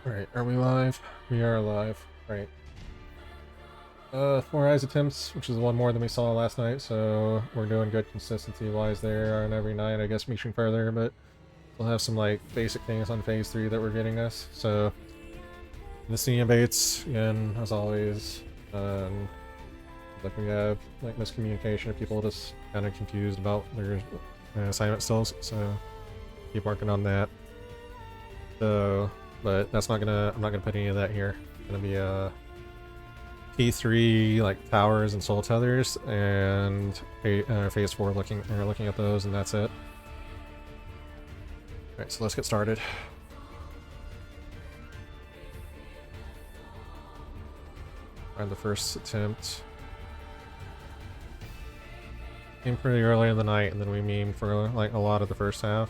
Alright, are we live? We are live. Right. 4 eyes attempts, which is one more than we saw last night, so we're doing good consistency-wise there on every night. I guess reaching further, but we'll have some, like, basic things on Phase 3 that we're getting us. So, Nidstinien baits, again, as always. Like, we have, like, miscommunication of people just kind of confused about their assignment still, so keep working on that. So, but that's not gonna, I'm not gonna put any of that here. It's gonna be P3 like towers and soul tethers, and phase 4 looking at those, and that's it. Alright, so let's get started. Find the first attempt. Came pretty early in the night, and then we memed for like a lot of the first half.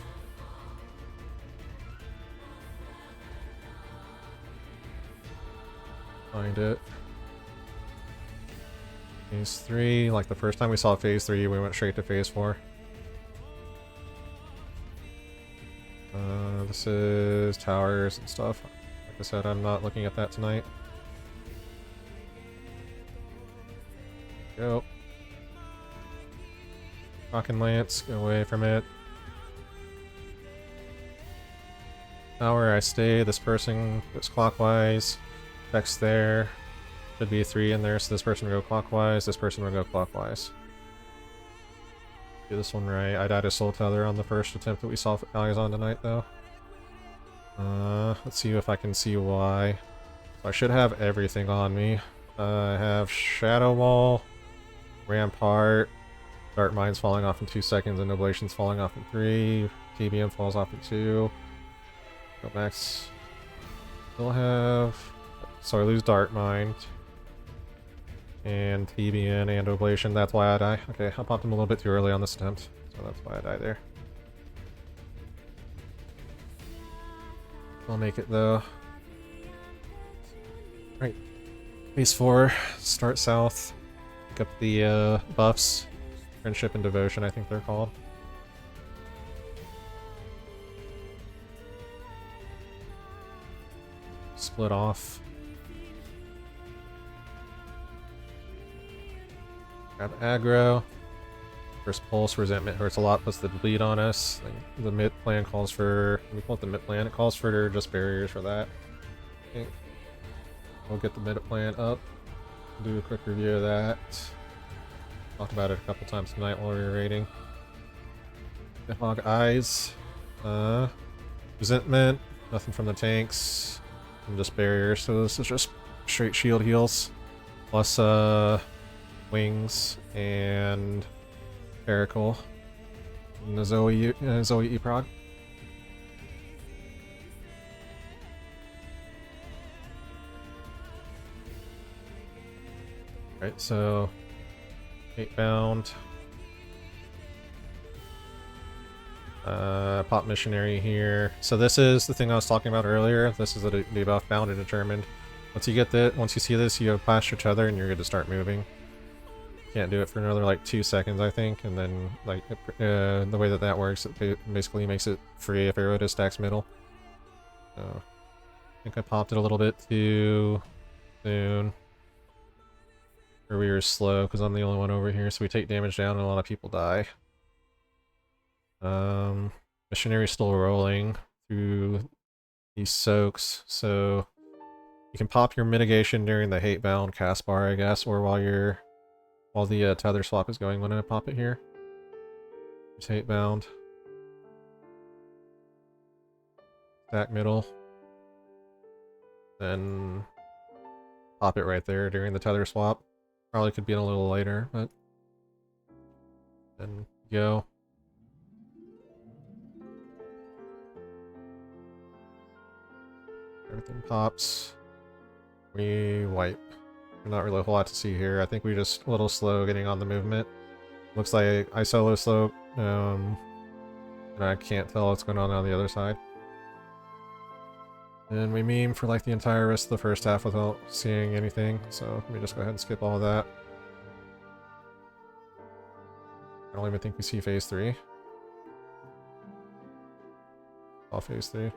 Find it. Phase 3, like the first time we saw Phase 3, we went straight to Phase 4. This is towers and stuff. Like I said, I'm not looking at that tonight. Go. Rock and Lance, go away from it. Tower, I stay. This person goes clockwise. Effects there. Should be 3 in there, so this person will go clockwise, this person will go clockwise. Do this one right. I died a soul tether on the first attempt that we saw guys on tonight, though. Let's see if I can see why. So I should have everything on me. I have Shadow Wall, Rampart, Dark Mind's falling off in 2 seconds, and Oblation's falling off in 3. TBM falls off in 2. Go max. Still have... So I lose Dark Mind. And TBN and Oblation, that's why I die. Okay, I popped him a little bit too early on this attempt, so that's why I die there. I'll make it though. Right. Phase 4, start south. Pick up the buffs. Friendship and Devotion, I think they're called. Split off. Grab aggro. First pulse, resentment hurts a lot, puts the bleed on us. The mid plan calls for, let me pull up the mid plan, it calls for just barriers for that. Okay. We'll get the mid plan up, do a quick review of that. Talked about it a couple times tonight while we were raiding. Hog Eyes. Resentment, nothing from the tanks, and just barriers, so this is just straight shield heals. Plus wings and Paracle. And the Zoe E-Prog. Right, so 8 bound. Pop Missionary here. So this is the thing I was talking about earlier. This is the debuff bound and determined. Once you get that, once you see this, you have past your tether and you're good to start moving. Can't do it for another like 2 seconds, I think, and then like the way that that works, it basically makes it free if Arrow stacks middle. So I think I popped it a little bit too soon, or we were slow because I'm the only one over here, so we take damage down and a lot of people die. Missionary's still rolling through these soaks, so you can pop your mitigation during the hate bound cast bar, I guess, or while the tether swap is going. When I pop it here, there's hate bound, stack middle, then pop it right there during the tether swap. Probably could be in a little later, but then go. Everything pops. We wipe. Not really a whole lot to see here. I think we just a little slow getting on the movement. Looks like I solo slow, and I can't tell what's going on the other side. And we meme for like the entire rest of the first half without seeing anything, so let me just go ahead and skip all of that. I don't even think we see phase 3. All phase 3.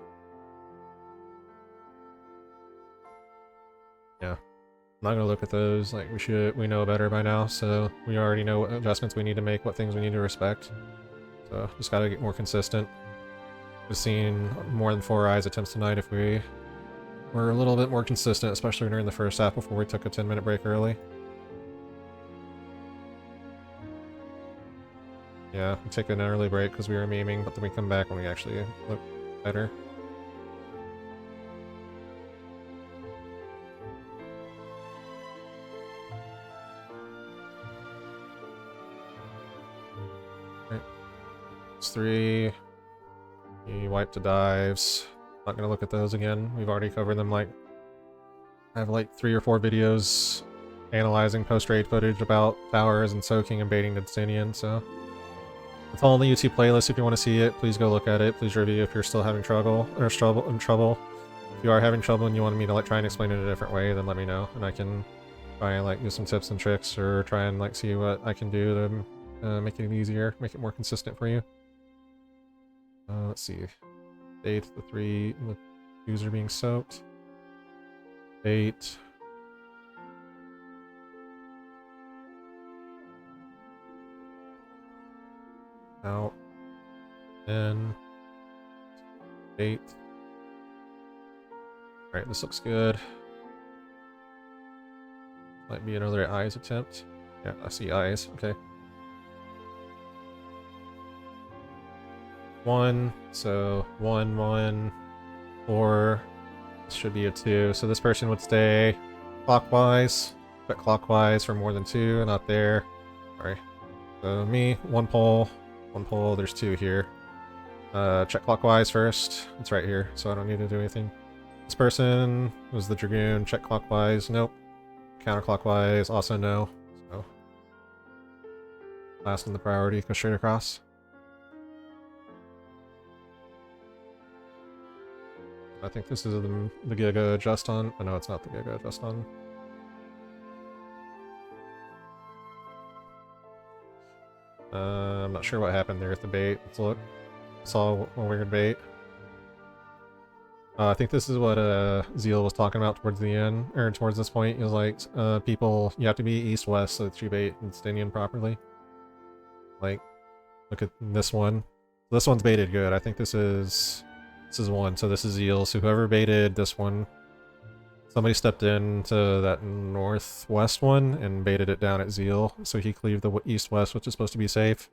I'm not gonna look at those, like we know better by now, so we already know what adjustments we need to make, what things we need to respect. So just gotta get more consistent. We've seen more than 4 eyes attempts tonight if we were a little bit more consistent, especially during the first half before we took a 10-minute break early. Yeah, we take an early break because we were memeing, but then we come back when we actually look better. Right. It's 3. You wipe to dives. Not gonna look at those again. We've already covered them. Like, I have like 3 or 4 videos analyzing post-raid footage about towers and soaking and baiting Nidstinien, so it's all in the YouTube playlist. If you want to see it, please go look at it. Please review if you're still having trouble. If you are having trouble and you want me to like try and explain it a different way, then let me know, and I can try and like do some tips and tricks, or try and like see what I can do to make it easier, make it more consistent for you. Let's see. Bait the 3 with user being soaked. Bait. Out. In. Bait. Alright, this looks good. Might be another eyes attempt. Yeah, I see eyes. Okay. 1, so 1, 1, 4. This should be a 2. So this person would stay clockwise, but clockwise for more than 2, not there. Sorry. So me, 1 pole, there's 2 here. Check clockwise first. It's right here, so I don't need to do anything. This person was the Dragoon, check clockwise, nope. Counterclockwise, also no. So last in the priority, go straight across. I think this is the Giga adjust on. Oh, no, it's not the Giga adjust on. I'm not sure what happened there with the bait. Let's look. Saw a weird bait. I think this is what Zeal was talking about towards the end, or towards this point. He was like, people, you have to be east-west so that you bait Nidstinien properly. Like, look at this one. This one's baited good. I think this is 1, so this is Zeal. So whoever baited this one, somebody stepped into that northwest one and baited it down at Zeal, so he cleaved the east-west, which is supposed to be safe.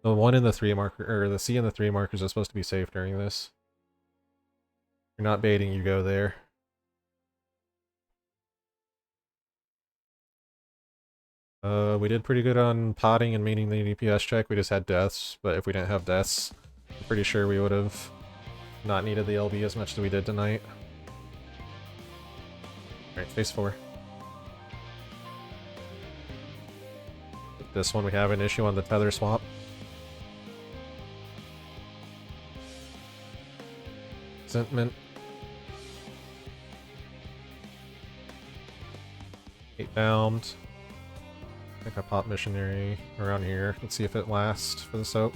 The 1 and the 3 marker, or the C and the 3 markers are supposed to be safe during this. If you're not baiting, you go there. We did pretty good on potting and meeting the DPS check. We just had deaths, but if we didn't have deaths, I'm pretty sure we would have not needed the LB as much as we did tonight. Alright, phase 4. This one we have an issue on the tether swap. Resentment. 8 bound. I think I popped missionary around here. Let's see if it lasts for the soap.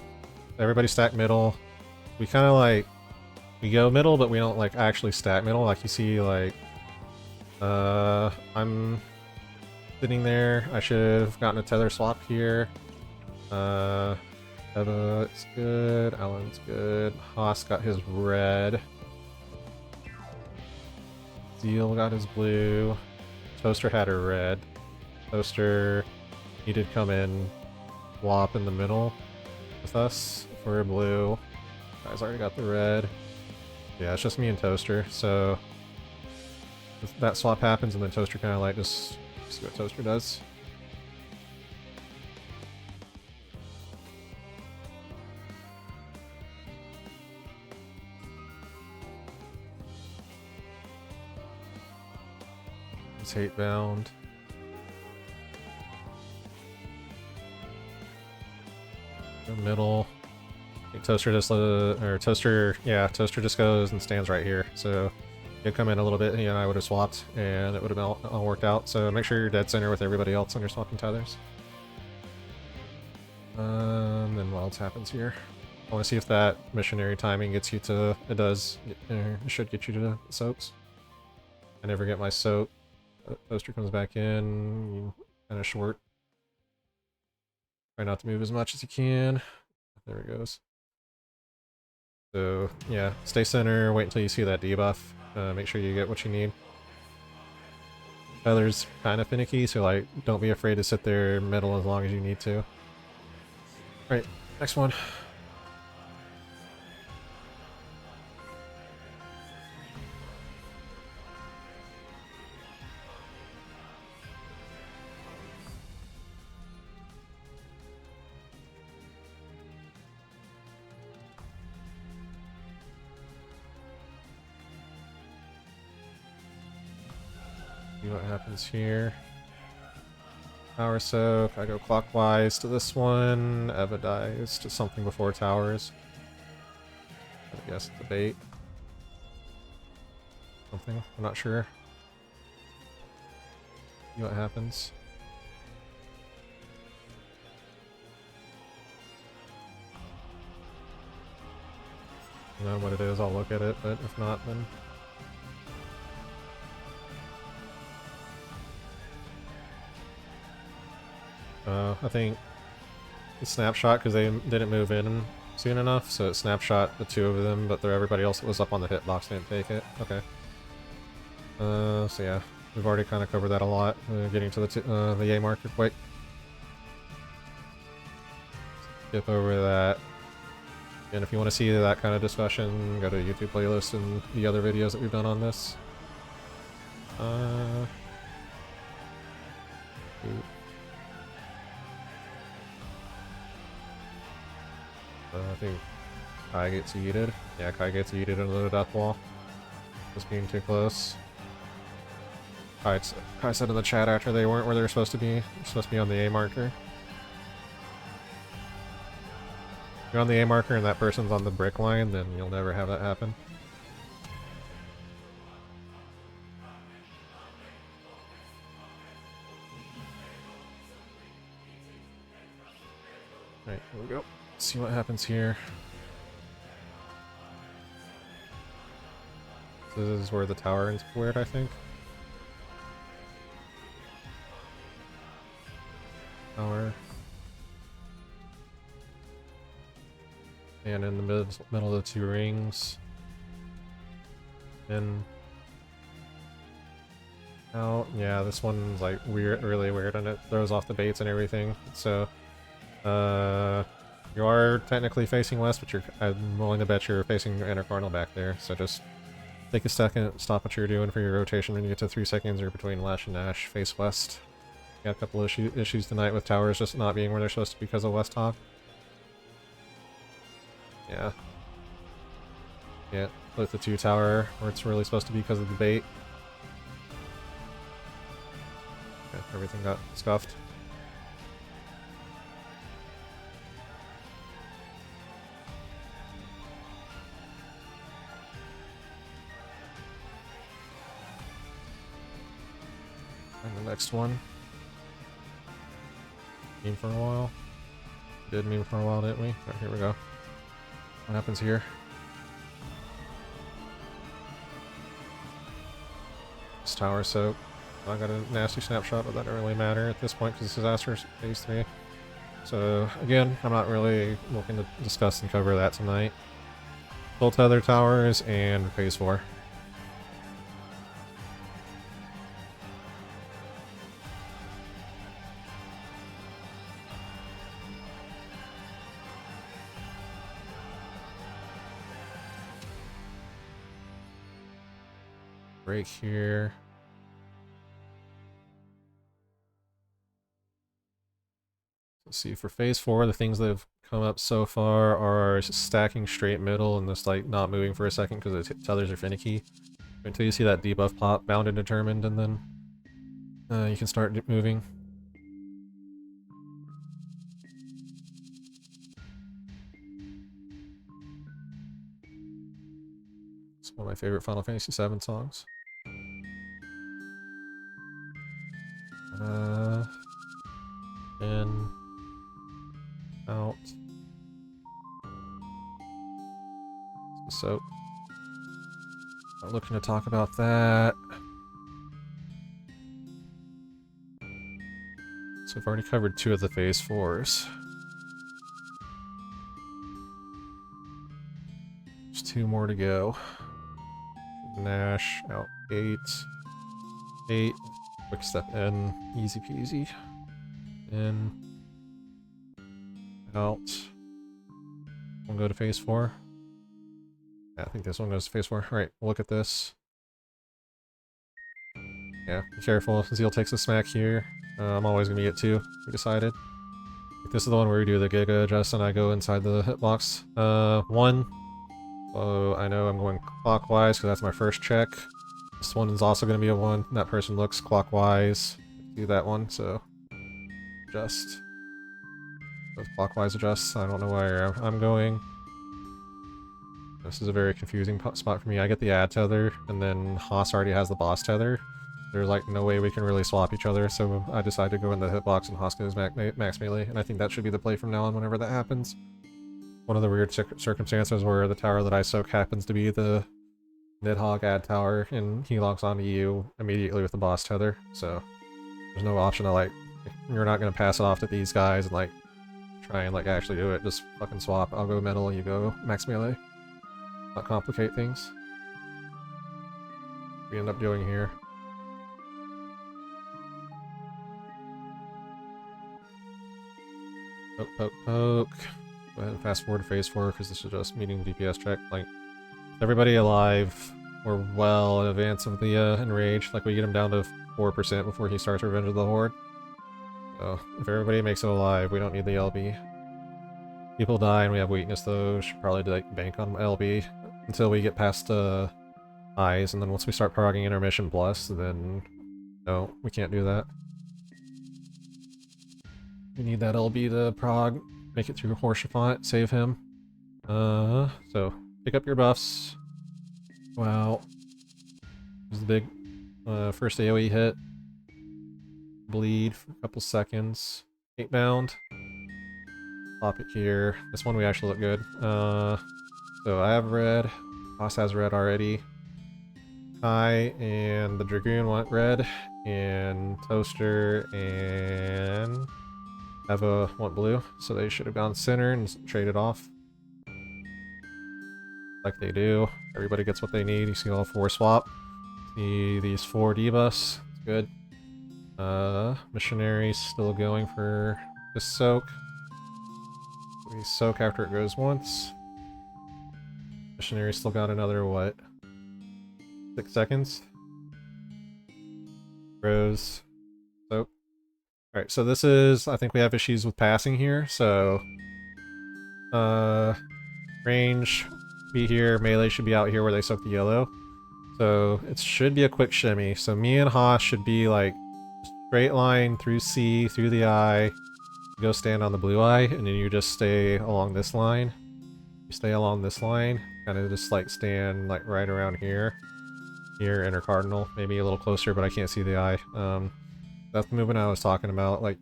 Everybody stack middle. We kind of like, we go middle, but we don't like actually stack middle. Like you see, like, I'm sitting there. I should have gotten a tether swap here. Eva's good. Alan's good. Haas got his red. Zeal got his blue. Toaster had her red. Toaster, he did come in, flop in the middle with us for a blue. Guys already got the red. Yeah, it's just me and Toaster, so that swap happens and then Toaster kind of like just see what Toaster does. It's hate bound. Go middle. I think Toaster just Toaster just goes and stands right here. So he'd come in a little bit, he and I would have swapped, and it would have all worked out. So make sure you're dead center with everybody else when you're swapping tethers. Then what else happens here? I want to see if that missionary timing gets you to. It does. It should get you to the soaps. I never get my soap. Toaster comes back in, kind of short. Try not to move as much as you can. There it goes. So, yeah, stay center, wait until you see that debuff. Make sure you get what you need. Tether's kind of finicky, so like, don't be afraid to sit there middle as long as you need to. Alright, next one. See what happens here. Power soak. I go clockwise to this one. Eva dies to something before towers. I guess the bait. Something. I'm not sure. See what happens. You know what it is, I'll look at it, but if not, then... I think the snapshot, because they didn't move in soon enough, so it snapshot the two of them, but everybody else that was up on the hitbox didn't take it. Okay. So yeah, we've already kind of covered that a lot. Getting to the yay marker quick. Skip over that. And if you want to see that kind of discussion, go to the YouTube playlist and the other videos that we've done on this. I think Kai gets yeeted. Yeah, Kai gets yeeted into the death wall. Just being too close. Kai said in the chat after they weren't where they were supposed to be. They're supposed to be on the A marker. If you're on the A marker and that person's on the brick line, then you'll never have that happen. Alright, here we go. Let's see what happens here. This is where the tower is squared, I think. Tower. And in the middle of the two rings. In. Out. Yeah, this one's like weird, really weird, and it throws off the baits and everything. So, you are technically facing west, but I'm willing to bet you're facing your inner cardinal back there. So just take a second, stop what you're doing for your rotation when you get to 3 seconds or between Lash and Nash, face west. Got a couple of issues tonight with towers just not being where they're supposed to be because of West Hawk. Yeah. Yeah, with the 2 tower where it's really supposed to be because of the bait. Okay, everything got scuffed. And the next one. Meme for a while. Did meme for a while, didn't we? Alright, here we go. What happens here? This tower soak. I got a nasty snapshot, but that doesn't really matter at this point because this is Aster's phase 3. So again, I'm not really looking to discuss and cover that tonight. Full tether towers and phase 4. Break here. Let's see, for phase 4, the things that have come up so far are stacking straight middle and just like not moving for a second because the tethers are finicky. Until you see that debuff pop, bound and determined, and then you can start moving. It's one of my favorite Final Fantasy VII songs. In, out. So, not looking to talk about that. So I've already covered 2 of the phase 4s. There's 2 more to go. Nash out 8. 8. Quick step in. Easy peasy. In. Out. One go to phase 4. Yeah, I think this one goes to phase 4. Alright, look at this. Yeah, be careful. Zeal takes a smack here. I'm always gonna be at 2. We decided. This is the one where we do the Giga adjust and I go inside the hitbox. 1. Oh, I know I'm going clockwise because that's my first check. This one is also going to be a 1. That person looks clockwise. Do that one, so adjust. Both clockwise adjusts. I don't know where I'm going. This is a very confusing spot for me. I get the ad tether, and then Haas already has the boss tether. There's like no way we can really swap each other, so I decided to go in the hitbox and Haas goes max melee, and I think that should be the play from now on whenever that happens. One of the weird circumstances where the tower that I soak happens to be the Nidhogg ad tower, and he logs onto you immediately with the boss tether, so there's no option to like, you're not gonna pass it off to these guys and like, try and like actually do it, just fucking swap. I'll go metal, you go max melee. Not complicate things. We end up doing here. Poke, poke, poke. Go ahead and fast forward to phase 4 because this is just meeting DPS check. Like, everybody alive. We're well in advance of the enrage. Like, we get him down to 4% before he starts Revenge of the Horde. So, if everybody makes it alive, we don't need the LB. People die and we have weakness though. Should probably like bank on LB until we get past eyes, and then once we start progging intermission plus, then no, we can't do that. We need that LB to prog, make it through Horsefont, save him. So pick up your buffs. Wow. This is the big first AoE hit. Bleed for a couple seconds. 8 bound. Pop it here. This one we actually look good. So I have red. Boss has red already. Kai and the Dragoon want red. And Toaster and Eva want blue. So they should have gone center and traded off. Like they do. Everybody gets what they need. You see all 4 swap. See these 4 debuffs. It's good. Missionary's still going for this soak. We soak after it goes once. Missionary still got another, what? 6 seconds? Rose. Soak. Alright, so this is... I think we have issues with passing here, so... range be here, melee should be out here where they soak the yellow. So it should be a quick shimmy. So me and Haas should be like straight line through C, through the eye. Go stand on the blue eye, and then you just stay along this line. You stay along this line, kind of just like stand like right around here. Here, inner cardinal, maybe a little closer, but I can't see the eye. That's the movement I was talking about. Like,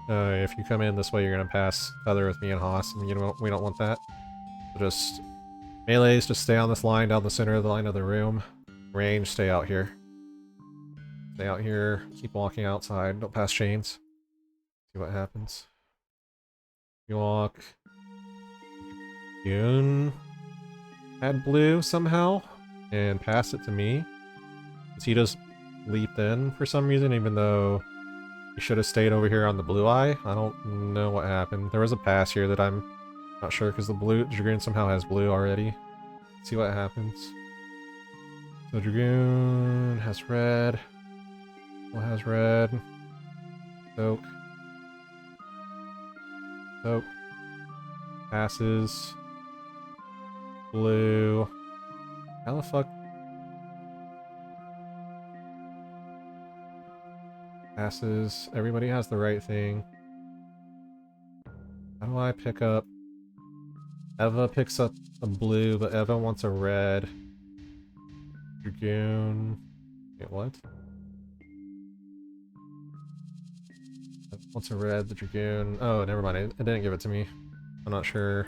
if you come in this way, you're gonna pass Tether with me and Haas, and we don't want that. So just melees, just stay on this line down the center of the line of the room. Range, stay out here. Stay out here. Keep walking outside. Don't pass chains. See what happens. You walk. Yoon had blue somehow and pass it to me. He just leaped in for some reason, even though he should have stayed over here on the blue eye. I don't know what happened. There was a pass here that I'm not sure because the blue Dragoon somehow has blue already. Let's see what happens. So Dragoon has red. Still has red. Soak. Soak. Passes. Blue. How the fuck? Passes. Everybody has the right thing. How do I pick up? Eva picks up a blue, but Eva wants a red. Dragoon. Wait, what? Wants a red, the Dragoon. Oh, never mind. It didn't give it to me. I'm not sure.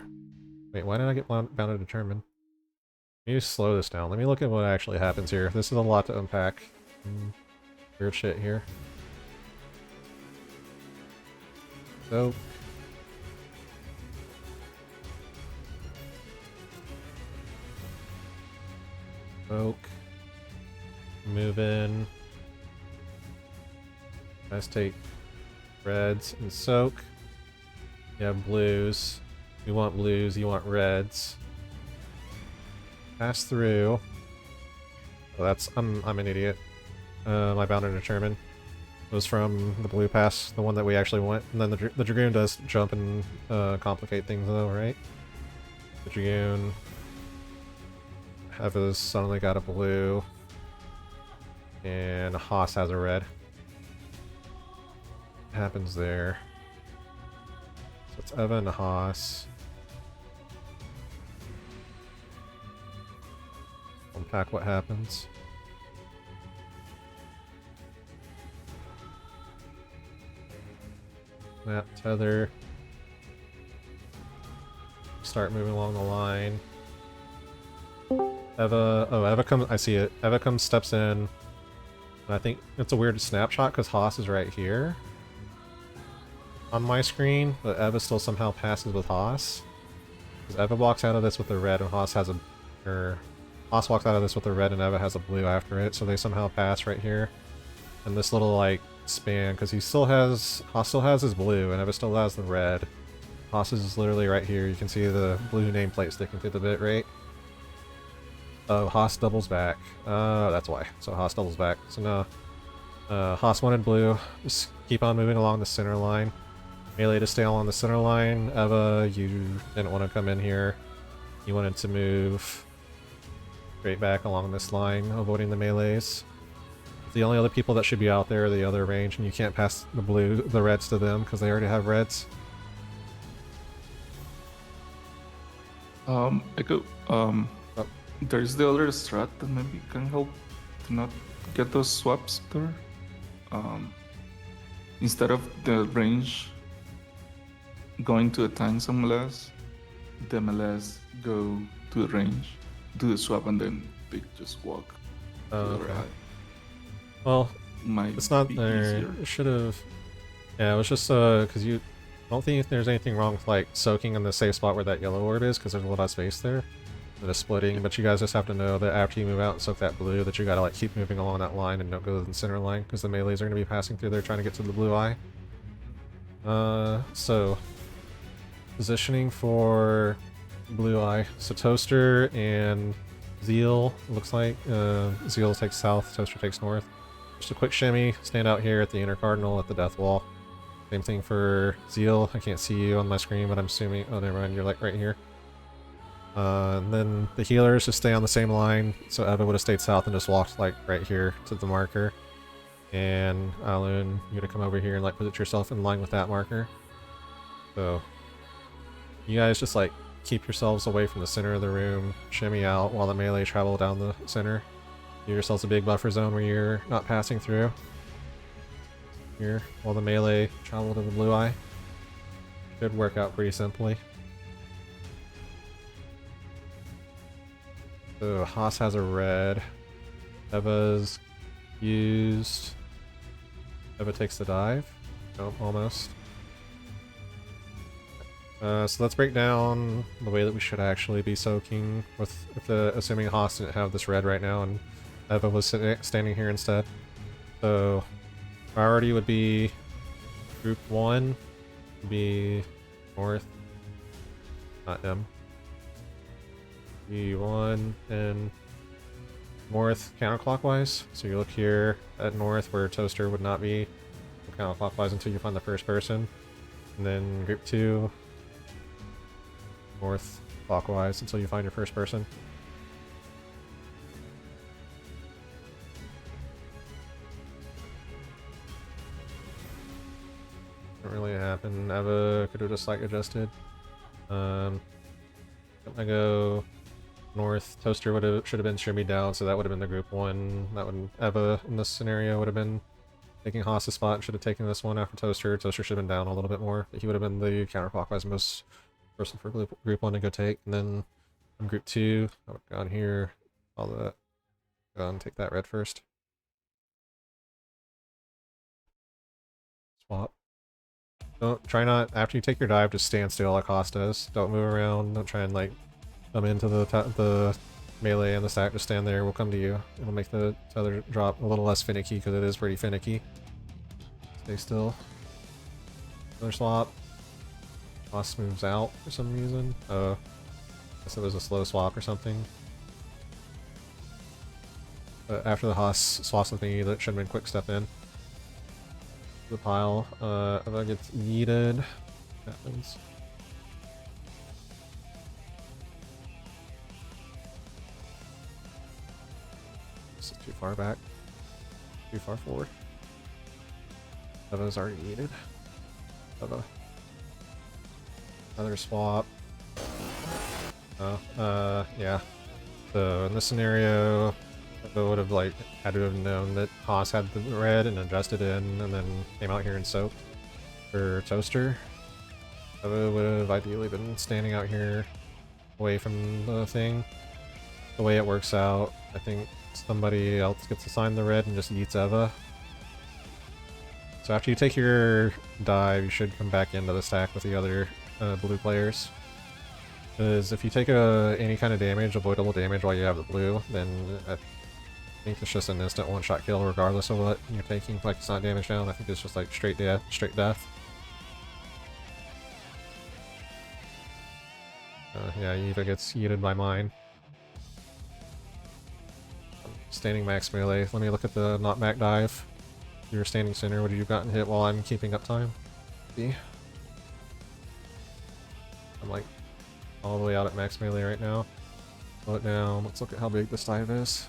Wait, why did I get bound to determine? Let me slow this down. Let me look at what actually happens here. This is a lot to unpack. Weird shit here. Soak. Soak. Move in. Let's take reds and soak. You have blues. You want blues, you want reds. Pass through. Oh, that's I'm an idiot. My bound and determine was from the blue pass, the one that we actually went. And then the dragoon does jump and complicate things though, right? The dragoon has suddenly got a blue, and Haas has a red. What happens there? So it's Eva and Haas. Unpack what happens. Map tether. Start moving along the line. Eva comes, I see it. Eva comes, steps in. And I think it's a weird snapshot because Haas is right here on my screen, but Eva still somehow passes with Haas. Because Eva walks out of this with a red and Haas has a... Haas walks out of this with a red and Eva has a blue after it, so they somehow pass right here. And this little, like, span, because Haas still has his blue and Eva still has the red. Haas is literally right here. You can see the blue nameplate sticking through the bit, right? Oh, Haas doubles back. That's why. So Haas doubles back. So no. Haas wanted blue. Just keep on moving along the center line. Melee to stay along the center line. Eva, you didn't want to come in here. You wanted to move straight back along this line, avoiding the melees. The only other people that should be out there are the other range, and you can't pass the reds to them because they already have reds. Echo, there's the other strat that maybe can help to not get those swaps there. Instead of the range going to a tank some MLS, the MLS go to the range, do the swap, and then they just walk to the other eye. Well, Might it's not there. Easier. It should have... Yeah, it was just, because I don't think there's anything wrong with, like, soaking in the safe spot where that yellow orb is, because there's a lot of space there. That is splitting, but you guys just have to know that after you move out and soak that blue, that you gotta, like, keep moving along that line and don't go to the center line, because the melees are gonna be passing through there trying to get to the blue eye. So... Positioning for blue eye. So Toaster and Zeal, looks like. Zeal takes south, Toaster takes north. Just a quick shimmy, stand out here at the inner cardinal at the death wall. Same thing for Zeal. I can't see you on my screen, but I'm assuming... Oh, never mind, you're like right here. And then the healers just stay on the same line, so Eva would have stayed south and just walked like right here to the marker. And Alun, you're gonna come over here and like put yourself in line with that marker. So you guys just like keep yourselves away from the center of the room, shimmy out while the melee travel down the center. Give yourselves a big buffer zone where you're not passing through. Here, while the melee travel to the blue eye. Should work out pretty simply. So Haas has a red. Eva's used. Eva takes the dive. Nope, almost. So let's break down the way that we should actually be soaking with assuming Haas didn't have this red right now and Eva was standing here instead. So priority would be group 1 would be north, not M. B1 and north counterclockwise. So you look here at north where Toaster would not be counterclockwise until you find the first person. And then group 2 north clockwise until you find your first person. Didn't really happen. Eva could have just like adjusted. I go north. Toaster should have been shimmy down, so that would have been the group 1. That would Eva in this scenario would have been taking Haas's spot and should have taken this one after Toaster. Toaster should have been down a little bit more, but he would have been the counterclockwise most person for group 1 to go take. And then in group 2, I would have gone here, all that. Go and take that red first. Swap. Don't try not after you take your dive, just stand still like Haas does. Don't move around. Don't try and like come into the melee and the stack. Just stand there. We'll come to you. It'll make the tether drop a little less finicky because it is pretty finicky. Stay still. Another swap. Haas moves out for some reason. I guess it was a slow swap or something. But after the Haas swaps with me, that should have been quick step in. The pile. If that gets yeeted, happens. This is too far back. Too far forward. Eva's already yeeted. Eva. Another swap. Oh, yeah. So in this scenario, I would have like had to have known that Haas had the red and adjusted in, and then came out here and soaked for toaster. I would have ideally been standing out here, away from the thing. The way it works out, I think somebody else gets assigned the red and just yeets Eva. So after you take your dive, you should come back into the stack with the other blue players. Because if you take any kind of damage, avoidable damage while you have the blue, then I think it's just an instant one-shot kill regardless of what you're taking. Like, it's not damage down, I think it's just like straight death. Yeah, Eva gets yeeted by mine. Standing max melee. Let me look at the not back dive. You're standing center, would you have gotten hit while I'm keeping up time? See? I'm like all the way out at max melee right now. Slow it down. Let's look at how big this dive is.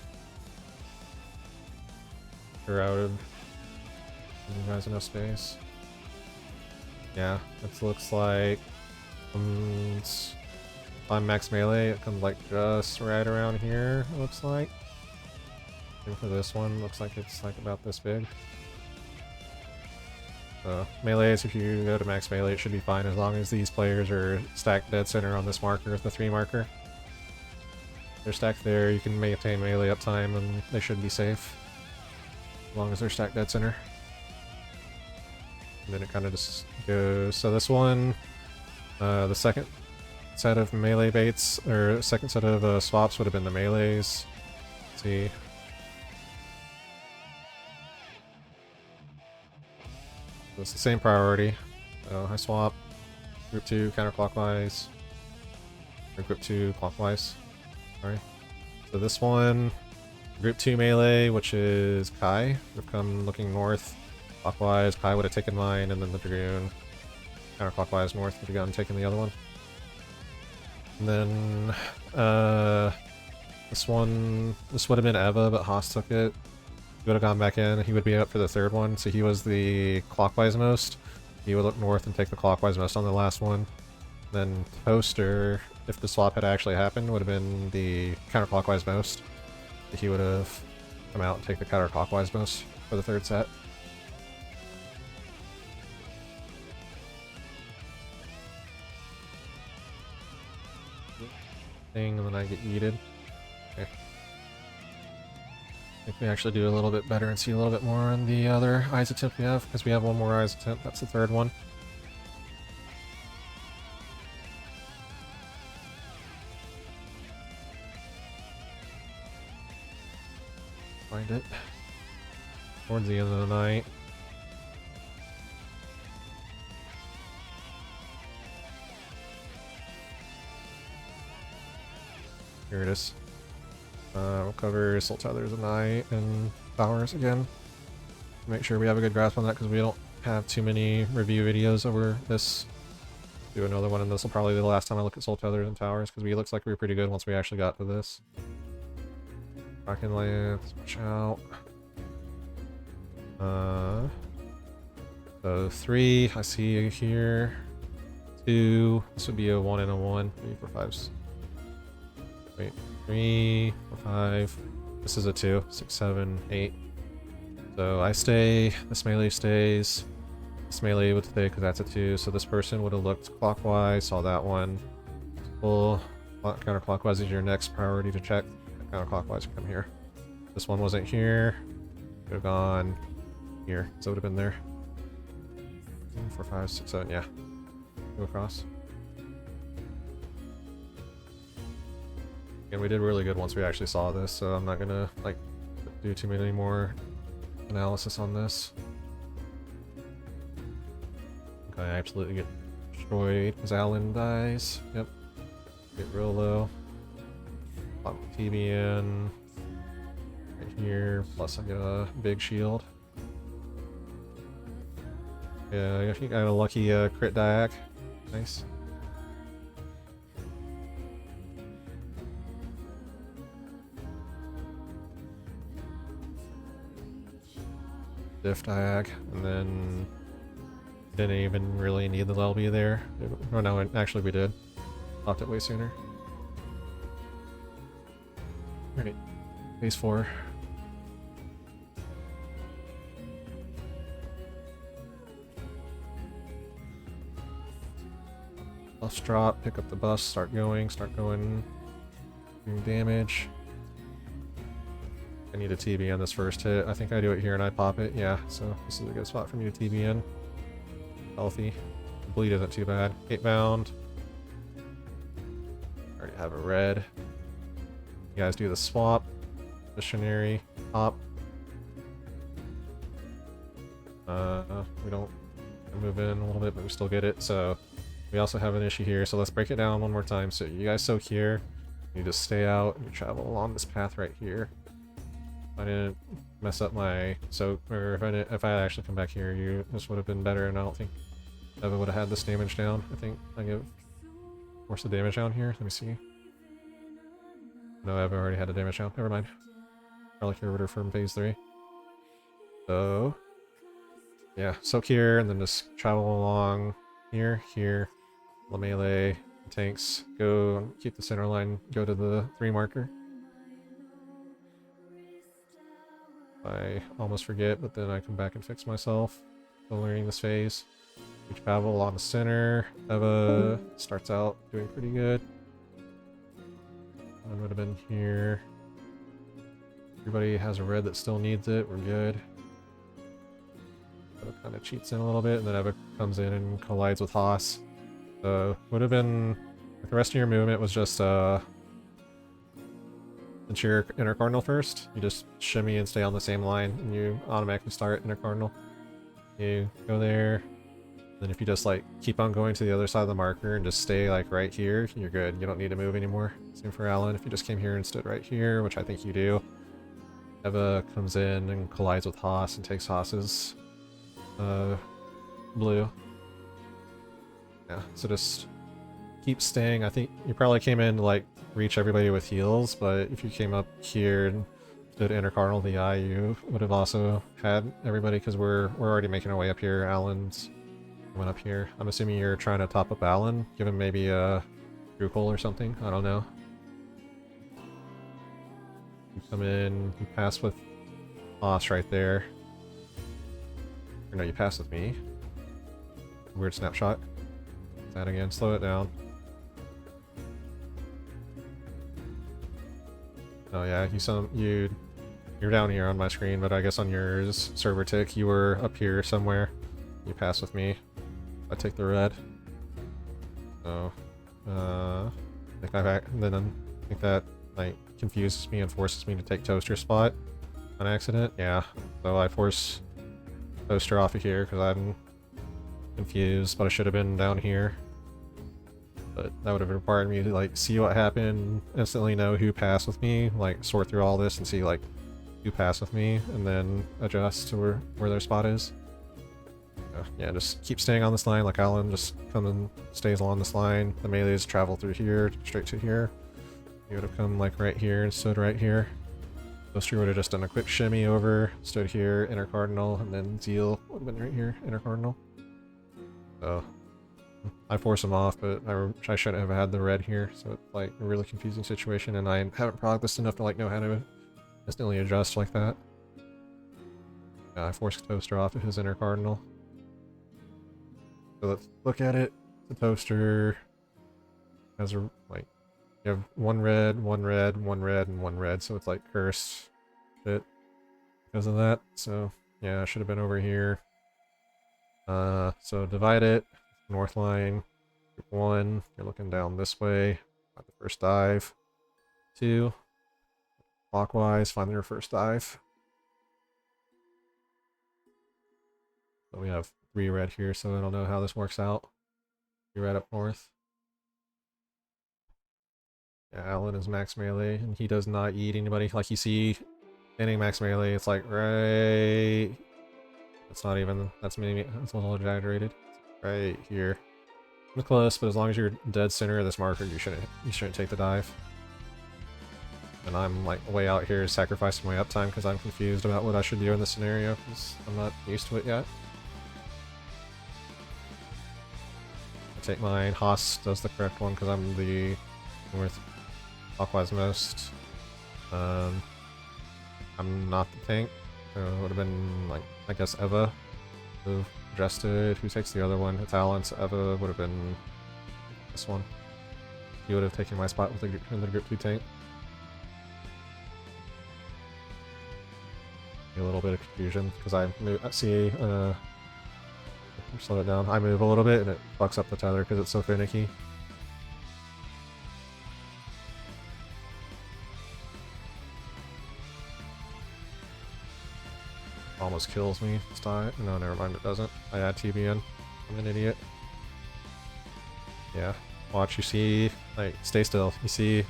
We're out of... You guys enough space? Yeah, it looks like... if I'm max melee, it comes like just right around here, it looks like. And for this one, looks like it's like about this big. Melees, if you go to max melee, it should be fine as long as these players are stacked dead center on this marker, the 3 marker. If they're stacked there, you can maintain melee uptime and they should be safe. As long as they're stacked dead center. And then it kind of just goes. So this one, the second set of melee baits, or second set of swaps would have been the melees. Let's see. So it's the same priority. So I swap group 2 counterclockwise, or group 2 clockwise. Sorry. So this one, group 2 melee, which is Kai, would have come looking north clockwise. Kai would have taken mine, and then the Dragoon counterclockwise north would have gone taken the other one. And then this would have been Eva, but Haas took it. He would have gone back in, he would be up for the third one, so he was the clockwise most. He would look north and take the clockwise most on the last one. Then Toaster, if the swap had actually happened, would have been the counterclockwise most. He would have come out and take the counterclockwise most for the third set. Thing, and then I get yeeted. Okay. I think we actually do a little bit better and see a little bit more on the other eyes attempt we have, because we have one more eyes attempt. That's the third one. Find it. Towards the end of the night. Here it is. We'll cover Soul Tethers and Night and Towers again. Make sure we have a good grasp on that because we don't have too many review videos over this. Do another one, and this will probably be the last time I look at Soul Tethers and Towers because it looks like we were pretty good once we actually got to this. Kraken Lance, watch out. So 3, I see here. 2, this would be a 1 and a 1. 3, 4, 5. Wait, 3, 4, 5. This is a 2. 6, 7, 8. So I stay. This melee stays. This melee would stay because that's a 2. So this person would have looked clockwise, saw that one. Full counterclockwise is your next priority to check. Counterclockwise, come here. This one wasn't here. Could have gone here. So it would have been there. 4, 5, 6, 7, yeah. Go across. And we did really good once we actually saw this, so I'm not gonna like do too many more analysis on this. Okay, I absolutely get destroyed as Alan dies. Yep. Get real low. Pop TV in. Right here. Plus I get a big shield. Yeah, I think I got a lucky crit diac. Nice. Diff diag, and then didn't even really need the LB there. Oh no, actually we did. Popped it way sooner. Alright, phase 4. Buffs drop, pick up the buffs, start going, doing damage. I need a TB on this first hit. I think I do it here and I pop it. Yeah, so this is a good spot for me to TB in. Healthy. The bleed isn't too bad. 8 bound. Already have a red. You guys do the swap. Missionary. Pop. We don't move in a little bit, but we still get it. So we also have an issue here. So let's break it down one more time. So you guys soak here. You just stay out and you travel along this path right here. I didn't mess up my soak, or if I had actually come back here, this would have been better, and I don't think Eva would have had this damage down. I think I give force the damage down here. Let me see. No, Eva already had the damage down. Never mind. Probably cured her from phase 3. So yeah, soak here, and then just travel along here, the melee, tanks, go keep the center line, go to the 3 marker. I almost forget, but then I come back and fix myself. Still learning this phase. We travel along the center. Eva starts out doing pretty good. One would have been here. Everybody has a red that still needs it. We're good. Eva kind of cheats in a little bit, and then Eva comes in and collides with Haas. So would have been like the rest of your movement was just since you're inner cardinal first, you just shimmy and stay on the same line, and you automatically start inner cardinal. You go there, then if you just like keep on going to the other side of the marker and just stay like right here, you're good. You don't need to move anymore. Same for Alan. If you just came here and stood right here, which I think you do, Eva comes in and collides with Haas and takes Haas's blue. Yeah, so just keep staying. I think you probably came in to like reach everybody with heals, but if you came up here and did intercardinal the eye, you would have also had everybody, because we're already making our way up here. Alan's went up here. I'm assuming you're trying to top up Alan, give him maybe a Drukol or something. I don't know. You come in, you pass with Haas right there. Or no, you pass with me. Weird snapshot. That again, slow it down. Oh yeah, you're down here on my screen, but I guess on yours, server tick, you were up here somewhere. You pass with me. I take the red. So, I think that like confuses me and forces me to take Toaster spot on accident. Yeah, so I force Toaster off of here because I'm confused, but I should have been down here. But that would have required me to like see what happened, instantly know who passed with me, like sort through all this and see like who passed with me, and then adjust to where their spot is. Yeah, just keep staying on this line. Like Alan just comes and stays along this line. The melees travel through here, straight to here. You would have come like right here and stood right here. Toaster would have just done a quick shimmy over, stood here, inner cardinal, and then Zeal would have been right here, inner cardinal. So I force him off, but I shouldn't have had the red here, so it's like a really confusing situation, and I haven't practiced enough to like know how to instantly adjust like that. Yeah, I forced Toaster off of his inner cardinal. So let's look at it. The Toaster has a like you have one red, and one red, so it's like cursed shit because of that. So yeah, I should have been over here. So divide it. North line. Group 1. You're looking down this way. Find the first dive. 2. Clockwise. Find your first dive. So we have 3 red here, so I don't know how this works out. 3 red up north. Yeah, Alan is max melee, and he does not eat anybody. Like, you see, ending max melee, it's like, right... That's not even... That's maybe... That's a little exaggerated. Right here. It's close, but as long as you're dead center of this marker, you shouldn't take the dive. And I'm, like, way out here sacrificing my uptime because I'm confused about what I should do in this scenario, because I'm not used to it yet. I take mine. Haas does the correct one because I'm the north clockwise most. I'm not the tank, so it would have been, like, I guess Eva who adjusted. Who takes the other one? It's Alan, so Eva would have been this one. He would have taken my spot with the group 2 tank. A little bit of confusion because I see slow it down. I move a little bit and it fucks up the tether because it's so finicky. Almost kills me. Stop. No, never mind, it doesn't. I add TB in. I'm an idiot. Yeah. Watch, you see, like, stay still. You see,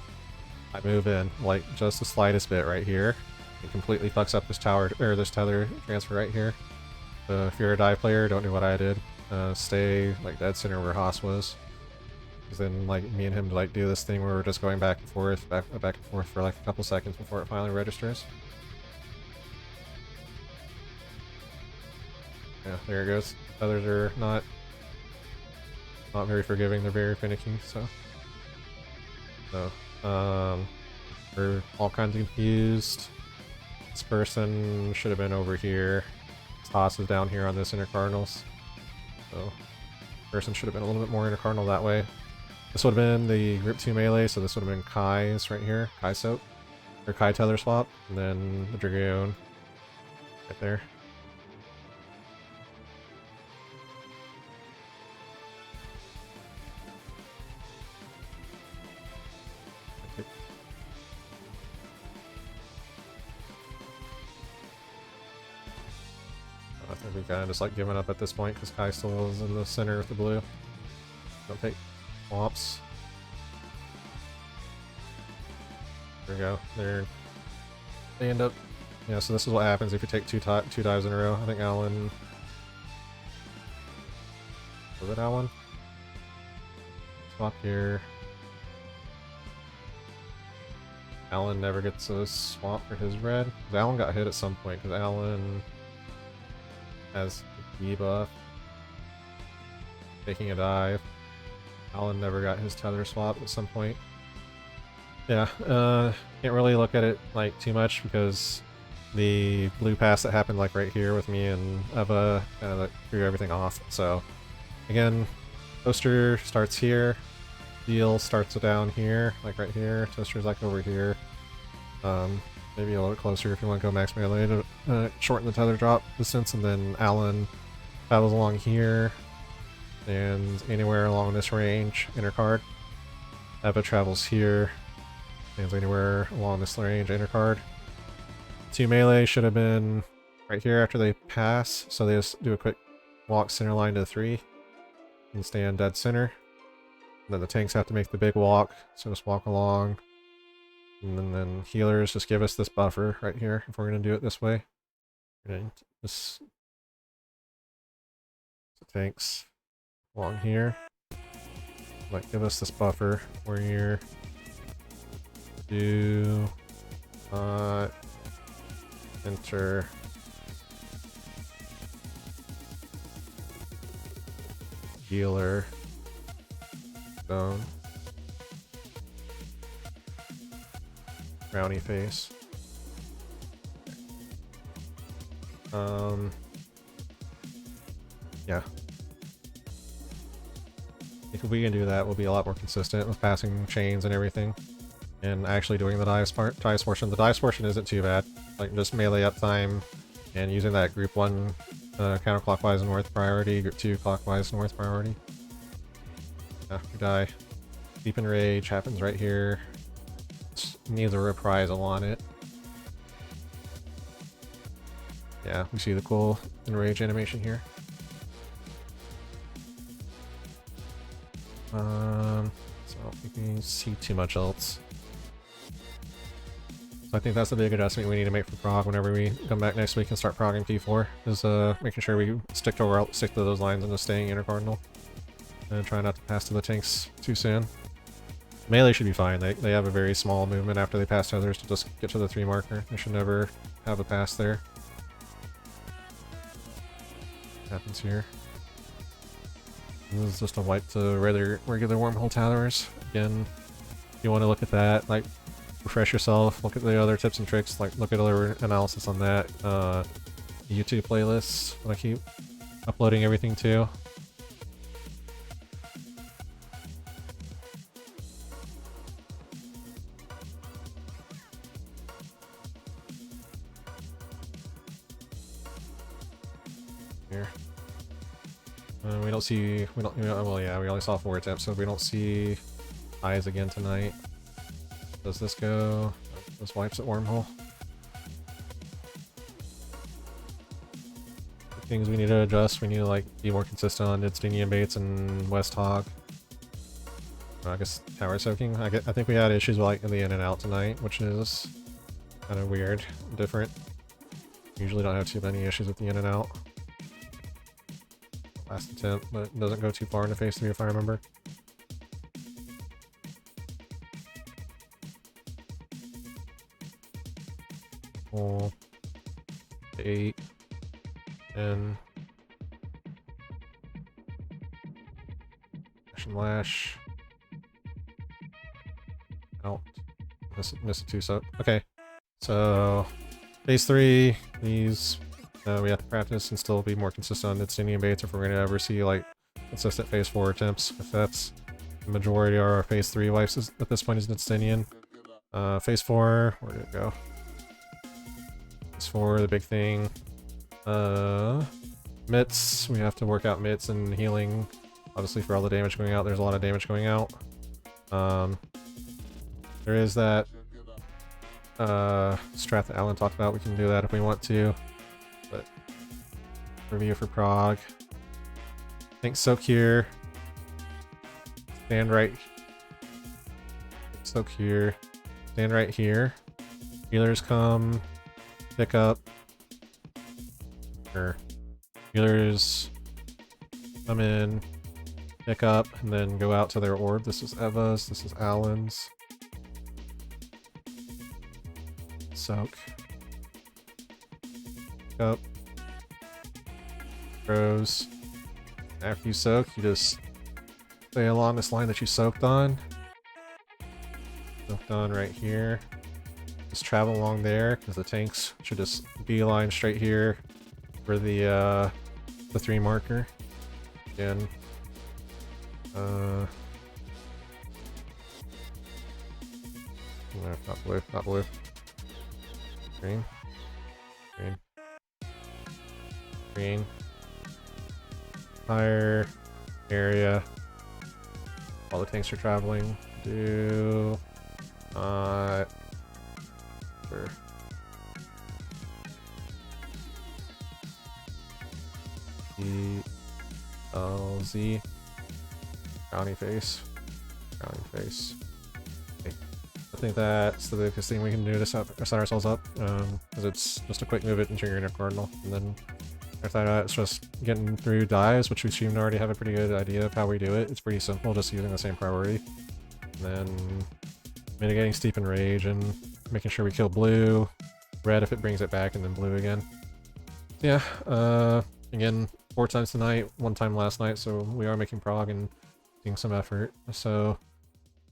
I move in, like, just the slightest bit right here. It completely fucks up this tower, or this tether transfer right here. So if you're a dive player, don't do what I did. Stay, like, dead center where Haas was. Because then, like, me and him, like, do this thing where we're just going back and forth for, like, a couple seconds before it finally registers. Yeah, there it goes. Others are not very forgiving, they're very finicky, so... we're all kinds of confused. This person should have been over here. Haas is down here on this inner cardinals. So, person should have been a little bit more inner cardinal that way. This would have been the group 2 melee, so this would have been Kai's right here. Kai soap. Or Kai tether swap. And then the Dragoon. Right there. I think we kind of just like giving up at this point because Kai still is in the center with the blue. Don't take swamps. There we go. They end up. Yeah, so this is what happens if you take two dives in a row. I think Alan. Was it Alan? Swap here. Alan never gets a swap for his red. Alan got hit at some point because Alan has the debuff. Taking a dive. Alan never got his tether swap at some point. Yeah, can't really look at it like too much because the blue pass that happened like right here with me and Eva kind of like threw everything off. So again, Toaster starts here. Deal starts down here, like right here. Toaster's like over here. Maybe a little closer if you want to go max melee to shorten the tether drop distance, and then Alan travels along here and anywhere along this range, inner card. Eva travels here, and anywhere along this range, inner card. 2 melee should have been right here after they pass, so they just do a quick walk center line to 3 and stand dead center. And then the tanks have to make the big walk, so just walk along. And then healers just give us this buffer right here if we're going to do it this way. And just the tanks along here. Like, give us this buffer where you're do not enter healer zone. Brownie face. Yeah. If we can do that, we'll be a lot more consistent with passing chains and everything. And actually doing the dice portion. The dice portion isn't too bad. Like, just melee uptime and using that group 1 counterclockwise north priority, group 2 clockwise north priority. Yeah, we die. Deep in Rage happens right here. Needs a reprisal on it. Yeah, we see the cool Enrage animation here. So I don't think we see too much else. So I think that's the big adjustment we need to make for prog whenever we come back next week and start progging P4, is making sure we stick to those lines and just staying intercardinal. And try not to pass to the tanks too soon. Melee should be fine. They have a very small movement after they pass Tethers to just get to the 3 marker. They should never have a pass there. Happens here. This is just a wipe to regular wormhole towers. Again, if you want to look at that, like, refresh yourself, look at the other tips and tricks, like, look at other analysis on that. YouTube playlists that I keep uploading everything to. Here. We don't see, well yeah, we only saw 4 attempts, so we don't see eyes again tonight. Does this go? This wipes at wormhole. Things we need to adjust, we need to like be more consistent on Nidstinien baits and West Hog. I guess tower soaking. I think we had issues with like in the in and out tonight, which is kind of weird, different. Usually don't have too many issues with the in and out. Last attempt, but it doesn't go too far into phase 3 if I remember. Oh, 8 and lash out. Miss a 2 so okay. So phase 3, these we have to practice and still be more consistent on Nidstinien baits if we're going to ever see like consistent phase 4 attempts. If that's the majority of our phase 3 wipes at this point is Nidstinien. Phase 4, where did it go? Phase 4, the big thing. Mitts, we have to work out mitts and healing. Obviously for all the damage going out, there's a lot of damage going out. There is that strat that Alan talked about, we can do that if we want to. But review for prog. Think soak here. Stand right. Soak here. Stand right here. Healers come. Pick up. Or healers come in. Pick up and then go out to their orb. This is Eva's. This is Alan's. Soak. Pick up. Throws. After you soak, you just stay along this line that you soaked on. Soaked on right here. Just travel along there, because the tanks should just beeline straight here for the 3 marker. Again. No, not blue, not blue. Green. Green. Green. Fire area. While the tanks are traveling. Do sure. ELZ. Brownie face. Brownie face. Okay. I think that's the biggest thing we can do to set ourselves up, because it's just a quick move it into your inner cardinal, and then after that it's just getting through dives, which we seem to already have a pretty good idea of how we do it. It's pretty simple, just using the same priority. And then mitigating steep and rage, and making sure we kill blue, red if it brings it back, and then blue again. So yeah, again, 4 times tonight, 1 time last night, so we are making prog and seeing some effort. So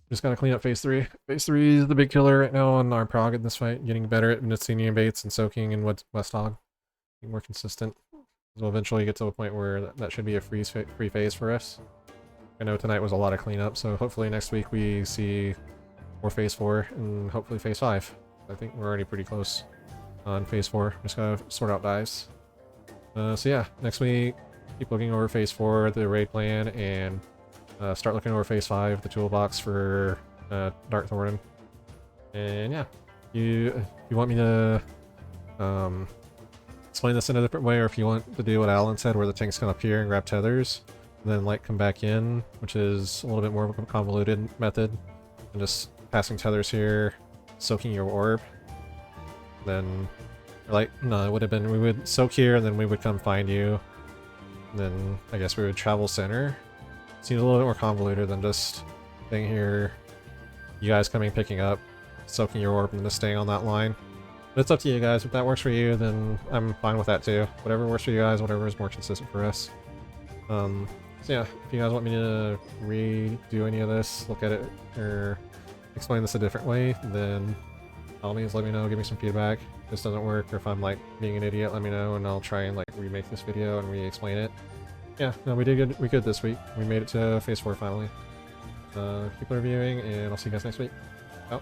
just gotta clean up phase 3. Phase 3 is the big killer right now on our prog in this fight, getting better at Nidstinien baits and soaking and West Hog, being more consistent. We'll eventually get to a point where that should be a free phase for us. I know tonight was a lot of cleanup, so hopefully next week we see more phase 4 and hopefully phase 5. I think we're already pretty close on phase 4. Just gotta sort out dives. So yeah, next week, keep looking over Phase 4, the raid plan, and start looking over Phase 5, the toolbox for Dark Thornton. And yeah, if you want me to explain this in a different way, or if you want to do what Alan said, where the tanks can appear and grab tethers, and then like come back in, which is a little bit more of a convoluted method, and just passing tethers here, soaking your orb, then like, no, it would have been, we would soak here and then we would come find you, and then I guess we would travel center. Seems a little bit more convoluted than just staying here, you guys coming, picking up, soaking your orb, and just staying on that line. But it's up to you guys. If that works for you, then I'm fine with that too. Whatever works for you guys, whatever is more consistent for us. So yeah, if you guys want me to redo any of this, look at it, or explain this a different way, then by all means let me know, give me some feedback. If this doesn't work, or if I'm like being an idiot, let me know, and I'll try and like remake this video and re-explain it. Yeah, no, we did good. We good this week. We made it to Phase 4 finally. Keep reviewing, and I'll see you guys next week. Out.